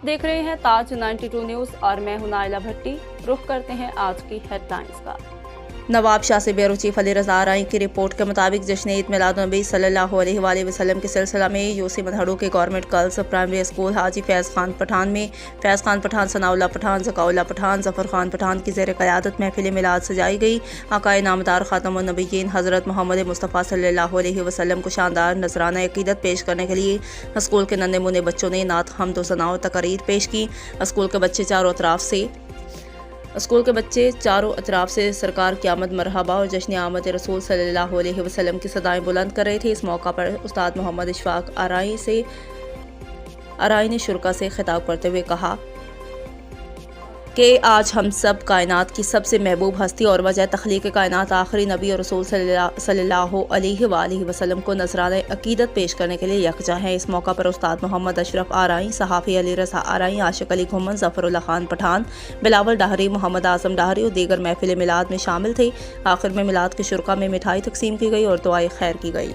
आप देख रहे हैं ताज 92 न्यूज़ और मैं हूं नाइला भट्टी। रुख करते हैं आज की हेडलाइंस का। नवाब शाह से ब्यूरो चीफ अली रज़ा आरई की रिपोर्ट के मुताबिक जश्न ईद मिलादुन्नबी सल्लल्लाहु अलैहि वसल्लम के सिलसिला में यूसी मधड़ू के गवर्नमेंट गर्ल्स प्राइमरी स्कूल हाजी फैज़ खान पठान में फैज़ खान पठान, सनाउल्लाह पठान, ज़काउल्लाह पठान, ज़फ़र खान पठान की ज़ेर क़यादत महफ़िल मिलाद सजाई गई। आक़ाए नामदार ख़ातमुन नबिय्यीन हज़रत मोहम्मद मुस्तफ़ा सल्लल्लाहु अलैहि वसल्लम को शानदार नज़राना अक़ीदत पेश करने के लिए स्कूल के नन्हे मुन्ने बच्चों ने नात, हम्द व सना और तक़रीर पेश की। स्कूल के बच्चे चारों अतराफ से सरकार की आमद मरहबा और जश्न आमद रसूल सल्लल्लाहु अलैहि वसल्लम की सदाएं बुलंद कर रहे थे। इस मौका पर उस्ताद मोहम्मद इशफाक आरई ने शुरका से खिताब करते हुए कहा कि आज हम सब कायनात की सबसे महबूब हस्ती और वजह तख्लीक कायनात आखिरी नबी और रसूल सल्लल्लाहु अलैहि वसल्लम को नजराना अक़ीदत पेश करने के लिए यकजा हैं। इस मौका पर उस्ताद मोहम्मद अशरफ आरई, सहाफ़ी अली रज़ा आरई, आशिक अली घुमन, ज़फ़रुल्लाह खान पठान, बिलावल डाहरी, मोहम्मद आज़म डाहरी और दीगर महफिल मिलाद में शामिल थे। आखिर में मिलाद के शुरका में मिठाई तकसीम की गई और दुआए खैर की गई।